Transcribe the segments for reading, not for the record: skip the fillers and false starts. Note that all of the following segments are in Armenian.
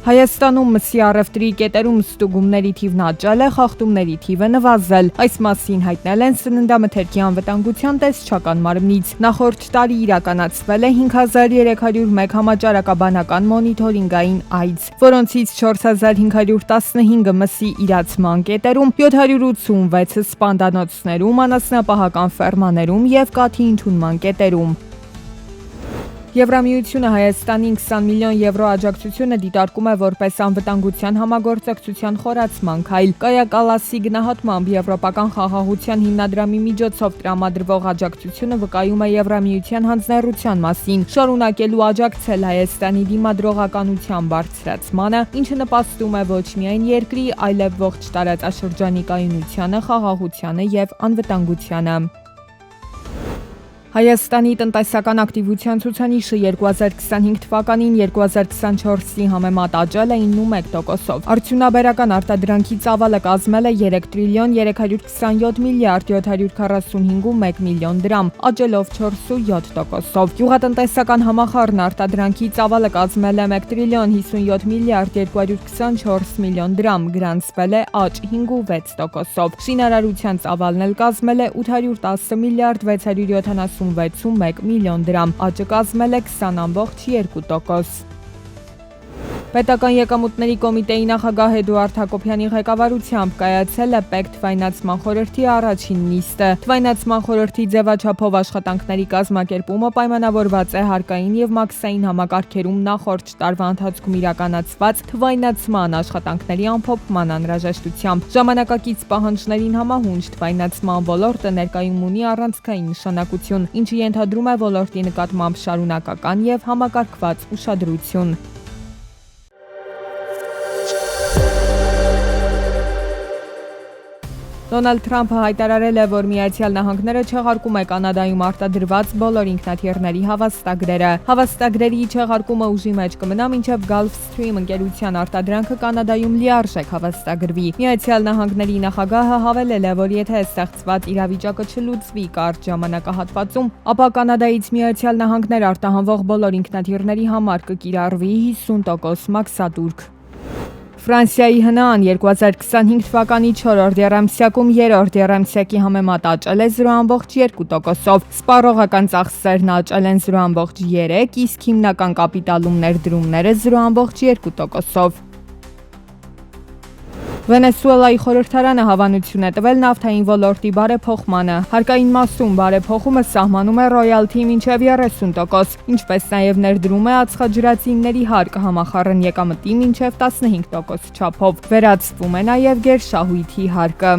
Հայաստանում մսի առևտրի կետերում ստուգումների թիվն աճել է, խախտումների թիվը նվազել։ Այս մասին հայտնել են Սննդամթերքի անվտանգության տեսչական մարմնից։ Նախորդ տարի իրականացվել է 5301 համաճարակաբանական մոնիթորինգային այց, որոնցից 4515-ը մսի իրացման կետերում, 786-ը սպանդանոցներում, անասնապահական ֆերմաներում և կաթի ընդունման կետերում։ Եվրամիությունը Հայաստանին 20 միլիոն եվրո աջակցությունը դիտարկում է որպես անվտանգության համագործակցության խորացման քայլ։ Կայա Կալասի գնահատմամբ Եվրոպական խաղաղության հիմնադրամի միջոցով տրամադրվող աջակցությունը վկայում է Եվրամիության հանձնեռության մասին, շարունակելու աջակցել Հայաստանի դիմադրողականության բարձրացմանը, ինչը նպաստում է ոչ միայն երկրի, այլև ողջ տարածաշրջանի կայունությանը, խաղաղությանը և անվտանգությանը։ Հայաստանի տնտեսական ակտիվության ցուցանիշը 2025 թվականին 2024-ի համեմատ աճել է 9.1%-ով։ Արդյունաբերական արտադրանքի ծավալը կազմել է 3 տրիլիոն 327 միլիարդ 745.1 միլիոն դրամ, աճելով 4.7%-ով։ Գյուղատնտեսական համախառն արտադրանքի ծավալը կազմել է 1 տրիլիոն 57 միլիարդ 224 միլիոն դրամ, գրանցվել է աճ 5.6%-ով։ Շինարարության ծավալն էլ կազմել է 810 միլիարդ 676.1 միլիոն դրամ, աճը կազմել է 20.2%։ Պետական եկամուտների կոմիտեի նախագահ Էդուարդ Հակոբյանի ղեկավարությամբ կայացել է ՊԵԿ թվայնացման խորհրդի առաջին նիստը։ Թվայնացման խորհրդի ձևաչափով աշխատանքների կազմակերպումը պայմանավորված է հարկային և մաքսային համակարգերում նախորդ տարվա ընթացքում իրականացված թվայնացման աշխատանքների ամփոփման անհրաժեշտությամբ։ Ժամանակակից պահանջներին համահունչ թվայնացման ոլորտը ներկայում ունի առանցքային նշանակություն, ինչը ենթադրում է ոլորտի նկատմամբ շարունակական և համակարգված ուշադրություն։ Դոնալդ Թրամփը հայտարարել է, որ Միացյալ Նահանգները չեղարկում է Կանադայում արտադրված բոլոր ինքնաթիռների հավաստագրերը։ Հավաստագրերի չեղարկումը ուժի մեջ կմնա, մինչև Gulfstream ընկերության արտադրանքը Կանադայում լիարժեք հավաստագրվի։ Միացյալ Նահանգների նախագահը հավելել է, որ եթե ստեղծված իրավիճակը չլուծվի կարճ ժամանակահատվածում, ապա Կանադայից Միացյալ Նահանգներ արտահանվող բոլոր ինքնաթիռների համար կկիրառվի 50% մաքսատուրք։ Ֆրանսիայի ՀՆԱ-ն 2025 թվականի 4-րդ եռամսյակում 3-րդ եռամսյակի համեմատ աճել է 0.2%-ով, սպառողական ծախսերն աճել են 0.3%, իսկ հիմնական կապիտալում ներդրումները 0.2%-ով։ Վենեսուելայի խորհրդարանը հավանություն է տվել նավթային ոլորտի բարեփոխմանը։ Հարկային մասում բարեփոխումը սահմանում է ռոյալթի մինչև 30%, ինչպես նաև ներդրում է ածխաջրածինների հարկ համախառն եկամտի մինչև 15% չափով։ Վերացվում է նաև գերշահույթի հարկը։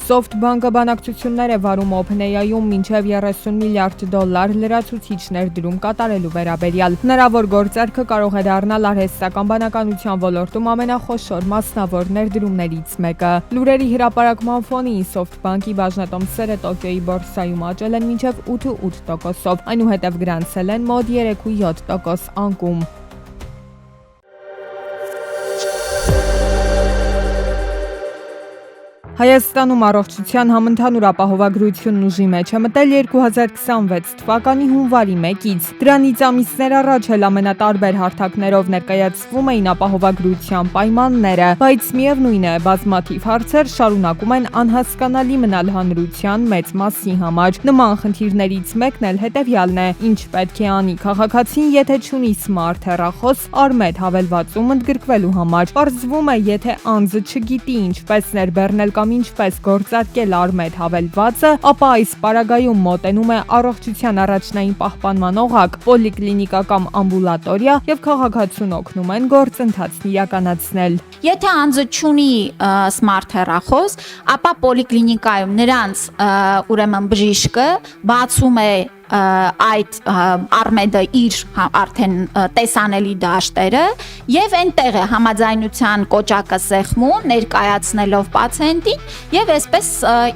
SoftBank-ը բանակցություններ է վարում OpenAI-ում մինչև 30 միլիարդ դոլար լրացուցիչ ներդրում կատարելու վերաբերյալ։ Հնարավոր գործարքը կարող է դառնալ արհեստական բանականության ոլորտում ամենախոշոր մասնավոր ներդրումներից մեկը։ Լուրերի հրապարակման ֆոնին SoftBank-ի բաժնետոմսերը Տոկիոյի բորսայում աճել են մինչև 8.8%-ով, այնուհետև գրանցել են մոտ 3.7% անկում։ Հայաստանում առողջության համընդհանուր ապահովագրությունն ուժի մեջ է մտել 2026 թվականի հունվարի 1-ից։ Դրանից ամիսներ առաջ էլ ամենատարբեր հարթակներով ներկայացվում էին ապահովագրության պայմանները, բայց միևնույն է, բազմաթիվ հարցեր շարունակում են անհասկանալի մնալ հանրության մեծ մասի համար։ Նման խնդիրներից մեկն էլ հետևյալն է. ինչ պետք է անի քաղաքացին, եթե չունի սմարթ հեռախոս արմետ հավելվածում ընդգրկվելու համար։ Պարզվում է, եթե անձը չգիտի ինչպես ներբեռնել կամ ինչպես գործարկել արմետ հավելվածը, ապա այս պարագայում մոտենում է առողջության առաջնային պահպանման օղակ, պոլիկլինիկա կամ ամբուլատորիա եւ քաղաքացուն օգնում են գործընթացն իրականացնել։ Եթե անձը չունի սմարթ հեռախոս, ապա պոլիկլինիկայում նրանց ուրեմն բժիշկը բացում է այդ արմեդը իր արդեն տեսանելի դաշտերը եւ այնտեղ է համաձայնության կոճակը սեղմում ներկայացնելով պացիենտին եւ այսպես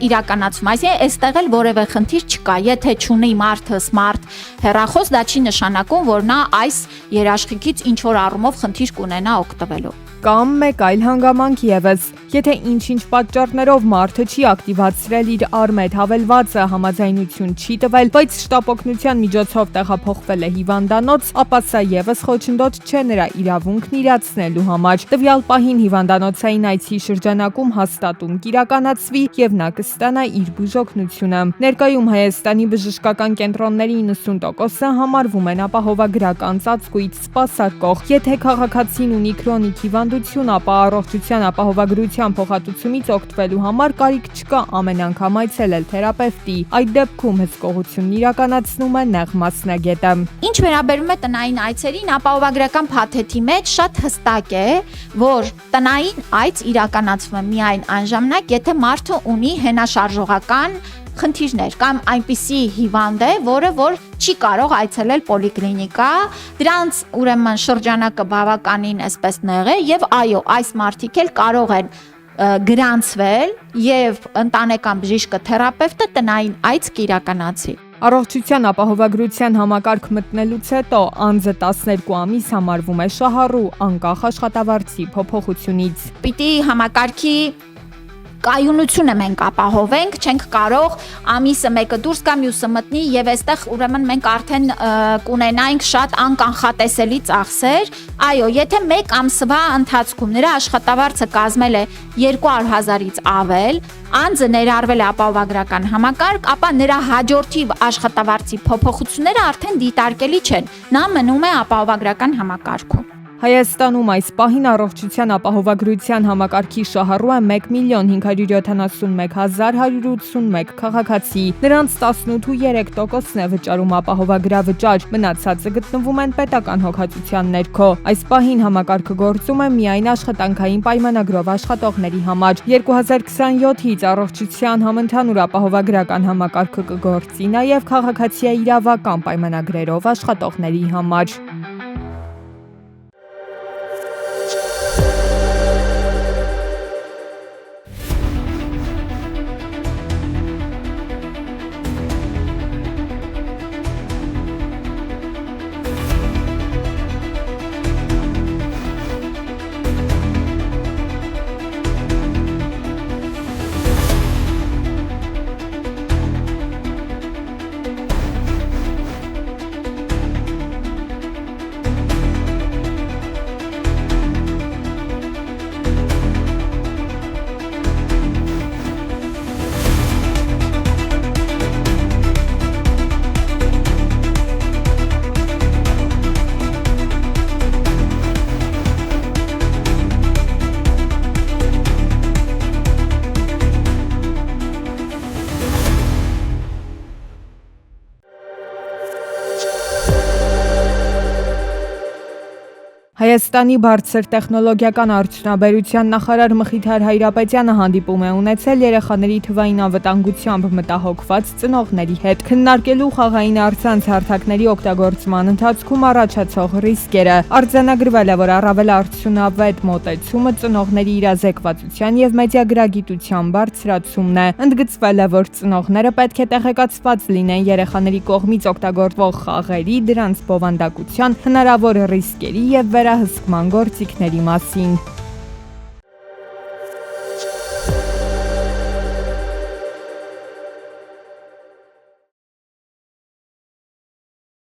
իրականացվում։ Այսինքն այստեղ էլ որևէ խնդիր չկա։ Եթե չունի մարդը սմարթ հեռախոս, դա չի նշանակում, որ նա այս երաշխիքից ինչ որ առումով խնդիր կունենա օգտվելով։ Կամ մեկ այլ հանգամանք եւս։ Եթե ինչ-ինչ պատճառներով մարդը չի ակտիվացրել իր արմետ հավելվածը, համաձայնություն չի տվել, բայց շտապ օգնության միջոցով տեղափոխվել է հիվանդանոց, ապա սա եւս խոչընդոտ չէ նրա իրավունքն իրացնելու համար։ Տվյալ պահին հիվանդանոցային այցի շրջանակում հաստատում կիրականացվի եւ նա կստանա իր բուժօգնությունը։ Ներկայում Հայաստանի բժշկական կենտրոնների 90%-ը համարվում են ապահովագրական ծածկույթ սպասարկող։ Եթե քաղաքացին ունի քրոնիկ հիվանդություն, ապա առողջության ապահովագրության փոխհատուցումից օգտվելու համար կարիք չկա ամեն անգամ այցելել թերապևտի։ Այդ դեպքում հսկողությունն իրականացնում է նեղ մասնագետը։ Ինչ վերաբերում է տնային այցերին, ապահովագրական փաթեթի մեջ շատ հստակ է, որ տնային այց իրականացվում է միայն այն ժամանակ, եթե մարդը ունի հենաշարժողական խնդիրներ կամ այնպիսի հիվանդ է, որը որ չի կարող այցելել պոլիկլինիկա, դրանց ուրեմն շրջանակը բավականին այսպես նեղ է եւ այո, այս մարդիկ էլ կարող են գրանցվել եւ ընտանեկան բժիշկը թերապևտը տնային այց կիրականացի։ Առողջության ապահովագրության համակարգ մտնելուց հետո անձը 12 ամիս համարվում է շահառու անկախ աշխատավարձի փոփոխությունից։ Պիտի համակարգի կայունությունը մենք ապահովենք, չենք կարող ամիսը մեկը դուրս գա, մյուսը մտնի եւ այստեղ ուրեմն մենք արդեն կունենայինք շատ անկանխատեսելի ծախսեր։ Այո, եթե մեկ ամսվա ընթացքում նրա աշխատավարձը կազմել է 200,000-ից ավել, անձը ներառվել է ապահովագրական համակարգ, ապա նրա հաջորդի աշխատավարձի փոփոխությունները արդեն դիտարկելի չեն։ Նա մնում է ապահովագրական համակարգում։ Հայաստանում այս պահին առողջության ապահովագրության համակարգի շահառու է 1,571,181 քաղաքացի։ Նրանց 18.3%-ն է վճարում ապահովագրավճար, մնացածը գտնվում են պետական հոգացության ներքո։ Այս պահին համակարգը գործում է միայն աշխատանքային պայմանագրով աշխատողների համար։ 2027-ից առողջության համընդհանուր ապահովագրական համակարգը կգործի նաև քաղաքացիաիրավական պայմանագրերով աշխատողների համար։ Հայաստանի բարձր տեխնոլոգիական արդյունաբերության նախարար Մխիթար Հայրապետյանը հանդիպում է ունեցել երեխաների թվային անվտանգությամբ մտահոգված ծնողների հետ, քննարկելու խաղային արձանց հարթակների օգտագործման ընթացքում առաջացող ռիսկերը։ Արձանագրվել է, որ առավել արդյունավետ մոտեցումը ծնողների իրազեկվածության եւ մեդիագրագիտության բարձրացումն է։ Ընդգծվել է, որ ծնողները պետք է տեղեկացված լինեն երեխաների կողմից օգտագործվող խաղերի, դրանց բովանդակության, հնարավոր ռիսկերի եւ վերահսկման գործիքների մասին։